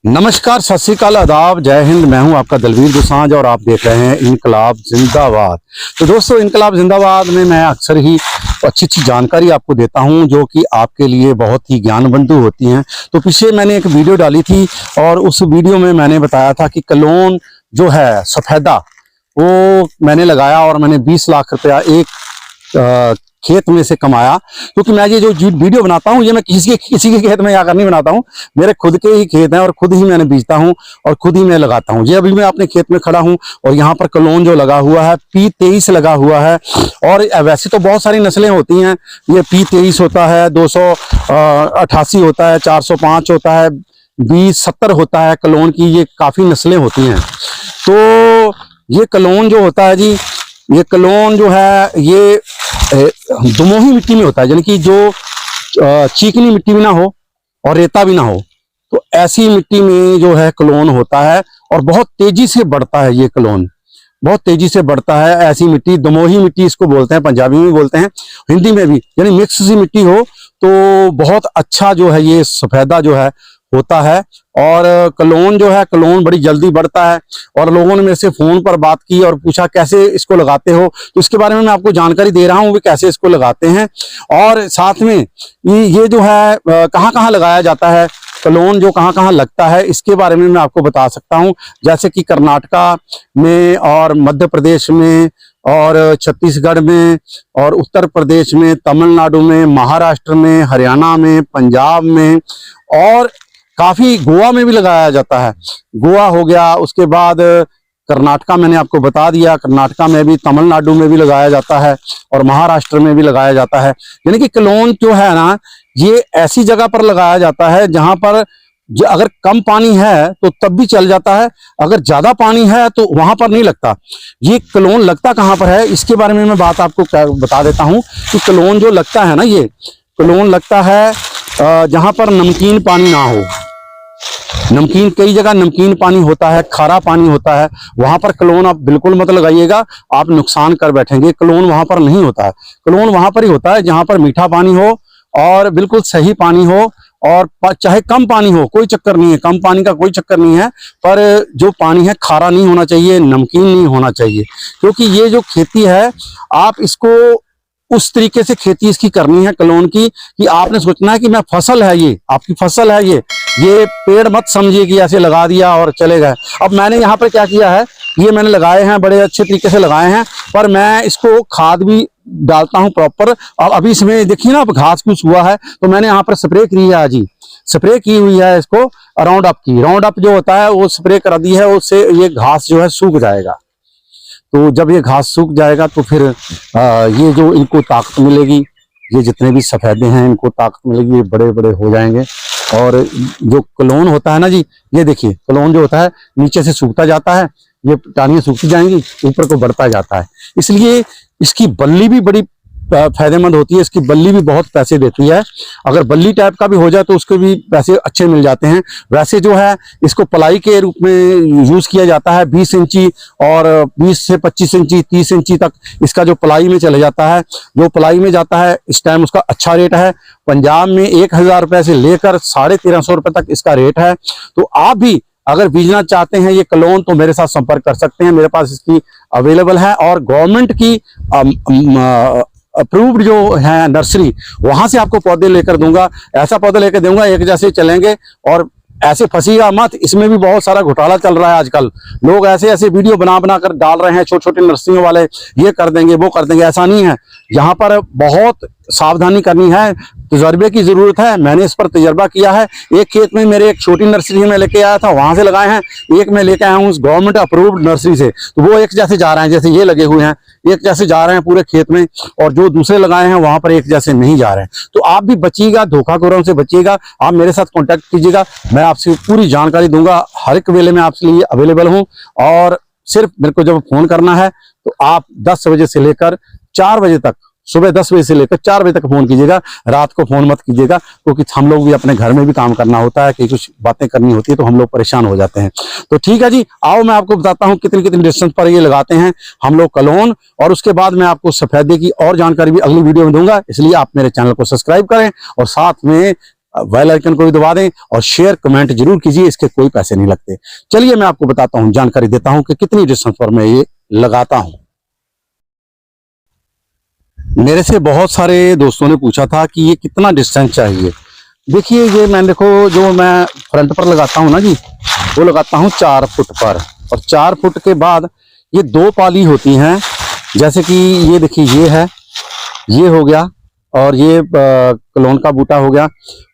नमस्कार, सत श्री अकाल, आदाब, जय हिंद। मैं हूं आपका दलवीर दोसांझ और आप देख रहे हैं इनकलाब जिंदाबाद। तो दोस्तों, इनकलाब जिंदाबाद में मैं अक्सर ही अच्छी अच्छी जानकारी आपको देता हूं जो कि आपके लिए बहुत ही ज्ञानबंधु होती हैं। तो पीछे मैंने एक वीडियो डाली थी और उस वीडियो में मैंने बताया था कि कलोन जो है सफेदा वो मैंने लगाया और मैंने 20 लाख रुपया एक खेत में से कमाया। क्योंकि मैं ये जो वीडियो बनाता हूँ ये मैं किसी के खेत में आकर नहीं बनाता हूँ, मेरे खुद के ही खेत हैं और खुद ही मैंने बीजता हूँ और खुद ही मैं लगाता हूँ। ये अभी मैं अपने खेत में खड़ा हूँ और यहाँ पर कलोन जो लगा हुआ है P23 लगा हुआ है। और वैसे तो बहुत सारी नस्लें होती हैं, ये P23 होता है, 288 होता है, 405 होता है, 2070 होता है कलोन की। ये काफी नस्लें होती हैं। तो ये कलोन जो होता है जी, ये कलोन जो है ये दुमोही मिट्टी में होता है, यानी कि जो चीकनी मिट्टी भी ना हो और रेता भी ना हो, तो ऐसी मिट्टी में जो है कलोन होता है और बहुत तेजी से बढ़ता है। ये कलोन बहुत तेजी से बढ़ता है। ऐसी मिट्टी दुमोही मिट्टी इसको बोलते हैं, पंजाबी में बोलते हैं, हिंदी में भी, यानी मिक्स सी मिट्टी हो तो बहुत अच्छा जो है ये सफेदा जो है होता है। और कलोन जो है, कलोन बड़ी जल्दी बढ़ता है। और लोगों ने मेरे से फोन पर बात की और पूछा कैसे इसको लगाते हो, तो इसके बारे में मैं आपको जानकारी दे रहा हूँ कि कैसे इसको लगाते हैं। और साथ में ये जो है कहाँ कहाँ लगाया जाता है, कलोन जो कहाँ कहाँ लगता है, इसके बारे में मैं आपको बता सकता हूँ। जैसे कि कर्नाटका में और मध्य प्रदेश में और छत्तीसगढ़ में और उत्तर प्रदेश में, तमिलनाडु में, महाराष्ट्र में, हरियाणा में, पंजाब में और काफी गोवा में भी लगाया जाता है। गोवा हो गया, उसके बाद कर्नाटका मैंने आपको बता दिया, कर्नाटका में भी, तमिलनाडु में भी लगाया जाता है और महाराष्ट्र में भी लगाया जाता है। यानी कि कलोन जो है ना, ये ऐसी जगह पर लगाया जाता है जहां पर अगर कम पानी है तो तब भी चल जाता है, अगर ज्यादा पानी है तो वहां पर नहीं लगता। ये कलोन लगता कहां पर है, इसके बारे में मैं बात आपको बता देता हूं कि कलोन जो लगता है ना, ये कलोन लगता है जहां पर नमकीन पानी ना हो। नमकीन, कई जगह नमकीन पानी होता है, खारा पानी होता है, वहां पर कलोन आप बिल्कुल मत लगाइएगा, आप नुकसान कर बैठेंगे। कलोन वहां पर नहीं होता है। कलोन वहां पर ही होता है जहां पर मीठा पानी हो और बिल्कुल सही पानी हो। और चाहे कम पानी हो, कोई चक्कर नहीं है, कम पानी का कोई चक्कर नहीं है, पर जो पानी है खारा नहीं होना चाहिए, नमकीन नहीं होना चाहिए। क्योंकि ये जो खेती है, आप इसको उस तरीके से खेती इसकी करनी है कलोन की कि आपने सोचना है कि मैं फसल है, ये आपकी फसल है, ये पेड़ मत समझिए कि ऐसे लगा दिया और चले गए। अब मैंने यहाँ पर क्या किया है, ये मैंने लगाए हैं, बड़े अच्छे तरीके से लगाए हैं, पर मैं इसको खाद भी डालता हूँ प्रॉपर। और अभी इसमें देखिए ना, अब घास फूस हुआ है तो मैंने यहाँ पर स्प्रे की है, आज ही स्प्रे की हुई है इसको, राउंड अप की। राउंड अप जो होता है वो स्प्रे कर दी है, उससे ये घास जो है सूख जाएगा। तो जब ये घास सूख जाएगा तो फिर ये जो इनको ताकत मिलेगी, ये जितने भी सफेदे हैं इनको ताकत मिलेगी, ये बड़े बड़े हो जाएंगे। और जो कलोन होता है ना जी, ये देखिए कलोन जो होता है नीचे से सूखता जाता है, ये टानियां सूखती जाएंगी, ऊपर को बढ़ता जाता है। इसलिए इसकी बल्ली भी बड़ी फायदेमंद होती है, इसकी बल्ली भी बहुत पैसे देती है। अगर बल्ली टाइप का भी हो जाए तो उसके भी पैसे अच्छे मिल जाते हैं। वैसे जो है इसको पलाई के रूप में यूज किया जाता है, 20 इंची और 20 से 25 इंची, 30 इंची तक इसका जो पलाई में चले जाता है। जो पलाई में जाता है इस टाइम उसका अच्छा रेट है। पंजाब में 1000 रुपए से लेकर 1350 रुपए तक इसका रेट है। तो आप भी अगर बीजना चाहते हैं ये कलोन तो मेरे साथ संपर्क कर सकते हैं, मेरे पास इसकी अवेलेबल है। और गवर्नमेंट की अप्रूव्ड जो है नर्सरी, वहां से आपको पौधे लेकर दूंगा। ऐसा पौधे लेकर दूंगा एक जैसे चलेंगे और ऐसे फंसीगा मत। इसमें भी बहुत सारा घोटाला चल रहा है आजकल, लोग ऐसे ऐसे वीडियो बना बना कर डाल रहे हैं, छोटे छोटे नर्सरियों वाले, ये कर देंगे वो कर देंगे। ऐसा नहीं है, यहाँ पर बहुत सावधानी करनी है, तजर्बे की जरूरत है। मैंने इस पर तजर्बा किया है। एक खेत में मेरे एक छोटी नर्सरी में लेके आया था, वहां से लगाए हैं। एक मैं लेके आया हूँ गवर्नमेंट अप्रूव्ड नर्सरी से, तो वो एक जैसे जा रहे हैं, जैसे ये लगे हुए हैं एक जैसे जा रहे हैं पूरे खेत में, और जो दूसरे लगाए हैं वहां पर एक जैसे नहीं जा रहे हैं। तो आप भी बचिएगा, धोखाखोरों से बचिएगा। आप मेरे साथ कॉन्टेक्ट कीजिएगा, मैं आपसे पूरी जानकारी दूंगा। हर एक वेले में आपके लिए अवेलेबल हूँ। और सिर्फ मेरे को जब फोन करना है तो आप 10 बजे से लेकर 4 बजे तक, सुबह 10 बजे से लेकर 4 बजे तक फोन कीजिएगा, रात को फोन मत कीजिएगा, क्योंकि हम लोग भी अपने घर में भी काम करना होता है, कि कुछ बातें करनी होती है तो हम लोग परेशान हो जाते हैं। तो ठीक है जी, आओ मैं आपको बताता हूँ कितनी कितनी डिस्टेंस पर ये लगाते हैं हम लोग कलोन, और उसके बाद मैं आपको सफेदे की और जानकारी भी अगली वीडियो में दूंगा। इसलिए आप मेरे चैनल को सब्सक्राइब करें और साथ में बेल आइकन को भी दबा दें और शेयर कमेंट जरूर कीजिए, इसके कोई पैसे नहीं लगते। चलिए मैं आपको बताता हूँ, जानकारी देता हूँ कि कितनी डिस्टेंस पर मैं ये लगाता हूँ। मेरे से बहुत सारे दोस्तों ने पूछा था कि ये कितना डिस्टेंस चाहिए। देखिए ये मैं देखो जो मैं फ्रंट पर लगाता हूँ ना जी, वो लगाता हूँ 4 फुट पर, और 4 फुट के बाद ये 2 पाली होती हैं। जैसे कि ये देखिए ये है, ये हो गया, और ये क्लोन का बूटा हो गया,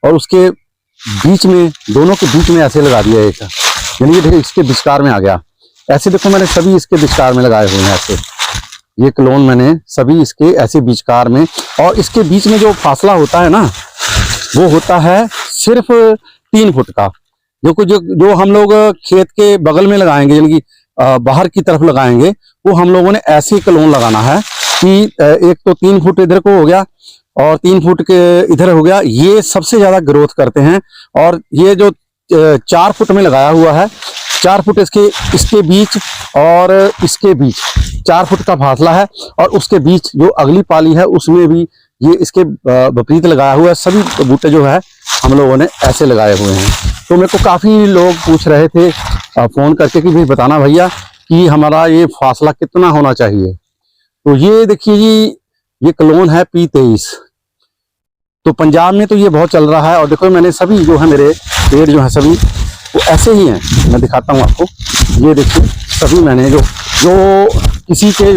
और उसके बीच में, दोनों के बीच में ऐसे लगा दिया एक, यानी ये देखिए इसके विस्तार में आ गया। ऐसे देखो मैंने सभी इसके विस्तार में लगाए हुए हैं ऐसे, ये क्लोन मैंने सभी इसके ऐसे बीचकार में, और इसके बीच में जो फासला होता है ना, वो होता है सिर्फ 3 फुट का। जो हम लोग खेत के बगल में लगाएंगे, यानी कि बाहर की तरफ लगाएंगे, वो हम लोगों ने ऐसे क्लोन लगाना है कि एक तो 3 फुट इधर को हो गया और 3 फुट के इधर हो गया, ये सबसे ज्यादा ग्रोथ करते हैं। और ये जो 4 फुट में लगाया हुआ है, 4 फुट इसके बीच और इसके बीच 4 फुट का फासला है, और उसके बीच जो अगली पाली है उसमें भी ये इसके विपरीत लगाया हुआ है। सभी बूटे जो है हम लोगों ने ऐसे लगाए हुए हैं। तो मेरे को काफी लोग पूछ रहे थे फोन करके कि भाई बताना भैया कि हमारा ये फासला कितना होना चाहिए। तो ये देखिए जी, ये क्लोन है P23। तो पंजाब में तो ये बहुत चल रहा है, और देखो मैंने सभी जो है मेरे पेड़ जो है सभी वो ऐसे ही हैं। मैं दिखाता हूँ आपको, ये देखिए सभी मैंने जो किसी के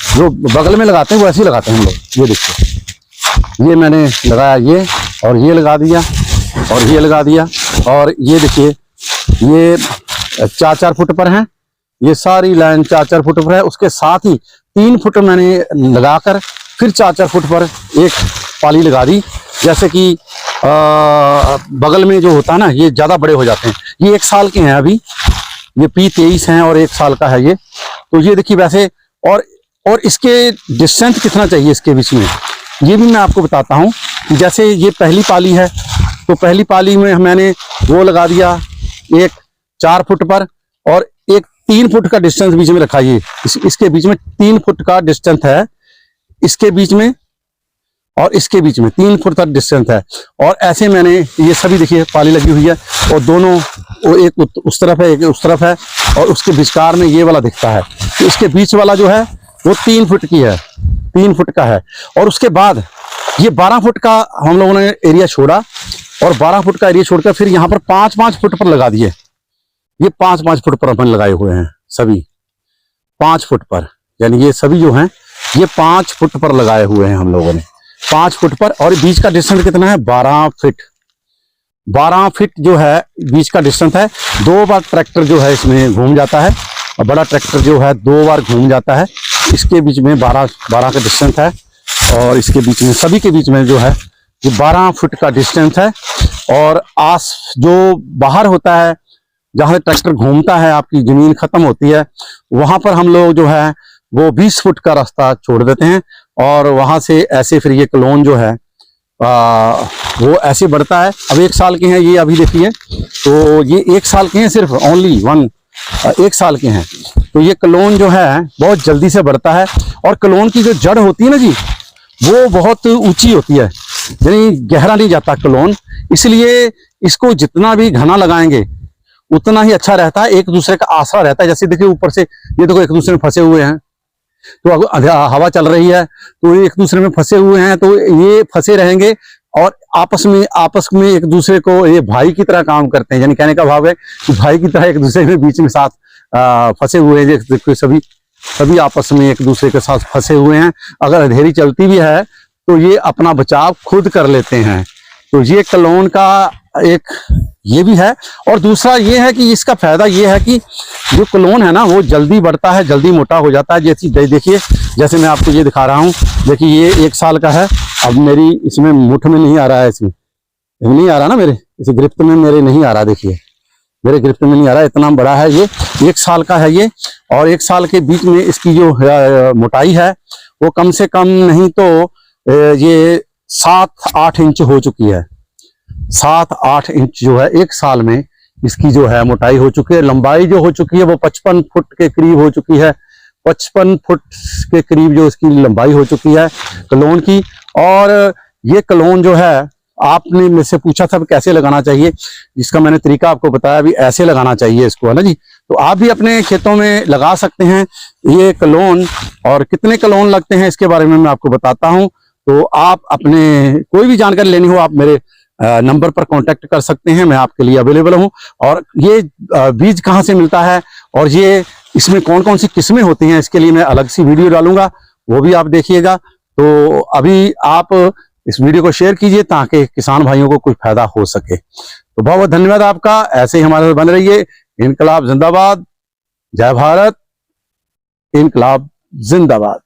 जो बगल में लगाते हैं वो ऐसे ही लगाते हैं हम लोग। ये देखिए ये मैंने लगाया, ये और ये लगा दिया और ये लगा दिया, और ये देखिए ये 4-4 फुट पर हैं, ये सारी लाइन 4-4 फुट पर है। उसके साथ ही 3 फुट मैंने लगाकर फिर 4-4 फुट पर एक पाली लगा दी। जैसे कि बगल में जो होता है ना, ये ज्यादा बड़े हो जाते हैं। ये 1 साल के हैं अभी, ये P23 हैं और 1 साल का है ये। तो ये देखिए वैसे, और इसके डिस्टेंस कितना चाहिए इसके बीच में, ये भी मैं आपको बताता हूँ। जैसे ये पहली पाली है, तो पहली पाली में मैंने वो लगा दिया एक 4 फुट पर, और एक 3 फुट का डिस्टेंस बीच में रखा। ये इसके बीच में 3 फुट का डिस्टेंस है, इसके बीच में और इसके बीच में 3 फुट तक डिस्टेंस है। और ऐसे मैंने ये सभी देखिए पाली लगी हुई है, और दोनों वो एक उस तरफ है एक उस तरफ है, और उसके विस्तार में ये वाला दिखता है। तो इसके बीच वाला जो है वो 3 फुट की है, 3 फुट का है। और उसके बाद ये 12 फुट का हम लोगों ने एरिया छोड़ा, और 12 फुट का एरिया छोड़कर फिर यहाँ पर 5-5 फुट पर लगा दिए। ये 5-5 फुट पर अपन लगाए हुए हैं सभी, 5 फुट पर, यानी ये सभी जो हैं ये 5 फुट पर लगाए हुए हैं हम लोगों ने, 5 फुट पर। और बीच का डिस्टेंस कितना है, 12 फीट। 12 फीट जो है बीच का डिस्टेंस है। 2 बार ट्रैक्टर जो है इसमें घूम जाता है, और बड़ा ट्रैक्टर जो है 2 बार घूम जाता है। इसके बीच में 12 का डिस्टेंस है, और इसके बीच में सभी के बीच में जो है ये 12 फुट का डिस्टेंस है। और जो बाहर होता है, जहाँ ट्रैक्टर घूमता है, आपकी जमीन खत्म होती है, वहां पर हम लोग जो है वो 20 फुट का रास्ता छोड़ देते हैं, और वहां से ऐसे फिर ये क्लोन जो है वो ऐसे बढ़ता है। अब 1 साल के हैं ये, अभी देखिए, तो ये 1 साल के हैं, सिर्फ ओनली 1 साल के हैं। तो ये क्लोन जो है बहुत जल्दी से बढ़ता है, और क्लोन की जो जड़ होती है ना जी, वो बहुत ऊंची होती है, यानी गहरा नहीं जाता क्लोन। इसलिए इसको जितना भी घना लगाएंगे उतना ही अच्छा रहता है, एक दूसरे का आसरा रहता है। जैसे देखिए ऊपर से ये देखो एक दूसरे में फंसे हुए हैं, तो हवा चल रही है तो एक दूसरे में फंसे हुए हैं, तो ये फंसे रहेंगे और आपस में एक दूसरे को ये भाई की तरह काम करते हैं। यानी कहने का भाव है कि भाई की तरह एक दूसरे के बीच में साथ फंसे हुए हैं, सभी आपस में एक दूसरे के साथ फंसे हुए हैं। अगर अंधेरी चलती भी है तो ये अपना बचाव खुद कर लेते हैं। तो ये क्लोन का एक ये भी है। और दूसरा ये है कि इसका फायदा ये है कि जो क्लोन है ना वो जल्दी बढ़ता है, जल्दी मोटा हो जाता है। जैसे देखिए, जैसे मैं आपको ये दिखा रहा हूँ, देखिए ये 1 साल का है। अब मेरी इसमें मुठ में नहीं आ रहा है, इसमें नहीं आ रहा ना, मेरे इस गिरफ्त में मेरे नहीं आ रहा। देखिए मेरे गिरफ्त में नहीं आ रहा, इतना बड़ा है ये, 1 साल का है ये। और 1 साल के बीच में इसकी जो मोटाई है वो कम से कम नहीं तो ये 7-8 इंच हो चुकी है। 7-8 इंच जो है 1 साल में इसकी जो है मोटाई हो चुकी है। लंबाई जो हो चुकी है वो 55 फुट के करीब हो चुकी है। 55 फुट के करीब जो इसकी लंबाई हो चुकी है क्लोन की। और ये क्लोन जो है आपने मेरे से पूछा था कैसे लगाना चाहिए, जिसका मैंने तरीका आपको बताया, भी ऐसे लगाना चाहिए इसको, है ना जी। तो आप भी अपने खेतों में लगा सकते हैं ये कलोन, और कितने कलोन लगते हैं इसके बारे में मैं आपको बताता हूं। तो आप अपने कोई भी जानकारी लेनी हो आप मेरे नंबर पर कांटेक्ट कर सकते हैं, मैं आपके लिए अवेलेबल हूं। और ये बीज कहाँ से मिलता है और ये इसमें कौन कौन सी किस्में होती हैं, इसके लिए मैं अलग सी वीडियो डालूंगा, वो भी आप देखिएगा। तो अभी आप इस वीडियो को शेयर कीजिए ताकि किसान भाइयों को कुछ फायदा हो सके। तो बहुत बहुत धन्यवाद आपका, ऐसे ही हमारे साथ बने रहिए। इनकलाब जिंदाबाद, जय भारत, इनकलाब जिंदाबाद।